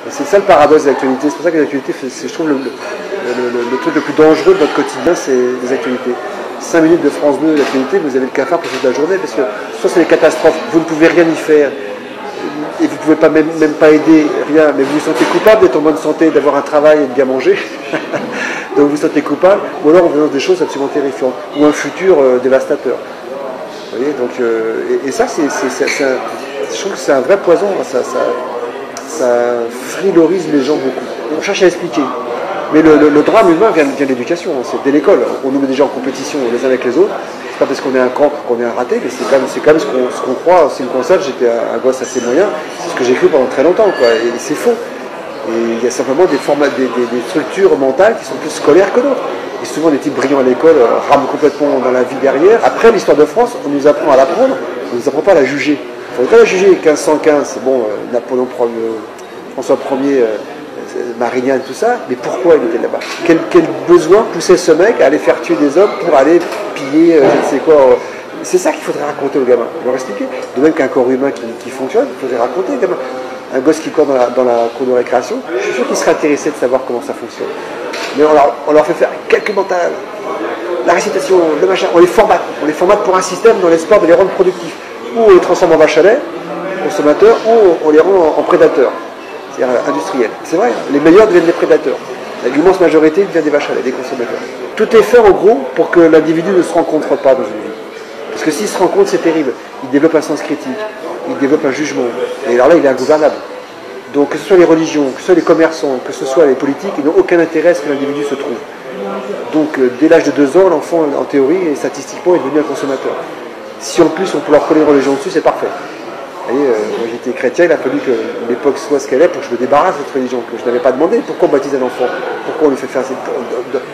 C'est ça le paradoxe de l'actualité. C'est pour ça que l'actualité, je trouve, le truc le plus dangereux de notre quotidien, c'est les actualités. 5 minutes de France 2 d'actualité, vous avez le cafard pour toute la journée, parce que soit c'est des catastrophes, vous ne pouvez rien y faire, et vous ne pouvez pas même pas aider, rien, mais vous vous sentez coupable d'être en bonne santé, d'avoir un travail et de bien manger. Donc vous vous sentez coupable, ou alors on vous lance des choses absolument terrifiantes, ou un futur dévastateur. Vous voyez, donc, et ça, je trouve que c'est un vrai poison, ça frilorise les gens beaucoup. On cherche à expliquer. Mais le drame humain vient de l'éducation, c'est dès l'école. On nous met déjà en compétition les uns avec les autres. C'est pas parce qu'on est un cancre qu'on est un raté, mais c'est quand même ce qu'on croit. C'est une console, j'étais un gosse assez moyen, c'est ce que j'ai cru pendant très longtemps, quoi. Et c'est faux. Et il y a simplement des structures mentales qui sont plus scolaires que d'autres. Et souvent, des types brillants à l'école rament complètement dans la vie derrière. Après, l'histoire de France, on nous apprend à l'apprendre, on ne nous apprend pas à la juger. On ne peut pas la juger. 1515, c'est bon, Napoléon François Ier, Marignane, tout ça, mais pourquoi il était là-bas? Quel besoin poussait ce mec à aller faire tuer des hommes pour aller piller, je ne sais quoi. C'est ça qu'il faudrait raconter aux gamins, leur expliquer. De même qu'un corps humain qui fonctionne, il faudrait raconter aux gamins. Un gosse qui court dans la cour de récréation, je suis sûr qu'il serait intéressé de savoir comment ça fonctionne. Mais on leur fait faire calcul mental, la récitation, le machin, on les formate pour un système dans l'espoir de les rendre productifs. Ou on les transforme en vache à lait, consommateurs, ou on les rend en prédateurs, c'est-à-dire industriels. C'est vrai, les meilleurs deviennent des prédateurs. L'immense majorité devient des vaches à lait, des consommateurs. Tout est fait en gros pour que l'individu ne se rencontre pas dans une vie. Parce que s'il se rencontre, c'est terrible. Il développe un sens critique, il développe un jugement. Et alors là, il est ingouvernable. Donc que ce soit les religions, que ce soit les commerçants, que ce soit les politiques, ils n'ont aucun intérêt à ce que l'individu se trouve. Donc dès l'âge de 2 ans, l'enfant, en théorie et statistiquement, est devenu un consommateur. Si en plus on peut leur coller une religion dessus, c'est parfait. Vous voyez, moi j'étais chrétien, il a fallu que l'époque soit ce qu'elle est pour que je me débarrasse de cette religion, que je n'avais pas demandé. Pourquoi on baptise un enfant? Pourquoi on lui fait faire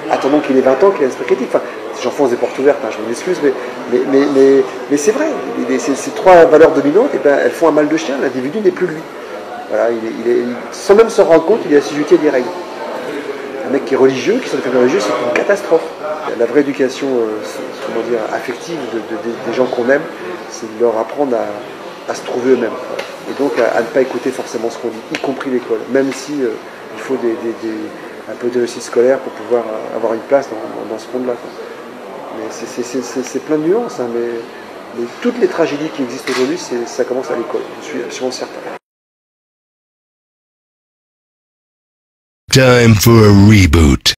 attendons qu'il ait 20 ans, qu'il ait un esprit critique? Enfin, j'enfonce des portes ouvertes, hein, je m'en excuse, mais c'est vrai. Ces 3 valeurs dominantes, eh ben, elles font un mal de chien, l'individu n'est plus lui. Voilà, sans même se rendre compte, il est assujetti à des règles. Un mec qui est religieux, qui sont des familles religieuses, c'est une catastrophe. La vraie éducation comment dire, affective des gens qu'on aime, c'est de leur apprendre à se trouver eux-mêmes. Et donc à ne pas écouter forcément ce qu'on dit, y compris l'école, même si il faut un peu de réussite scolaire pour pouvoir avoir une place dans ce monde-là. Mais c'est plein de nuances, hein, mais toutes les tragédies qui existent aujourd'hui, ça commence à l'école, je suis absolument certain. Time for a reboot.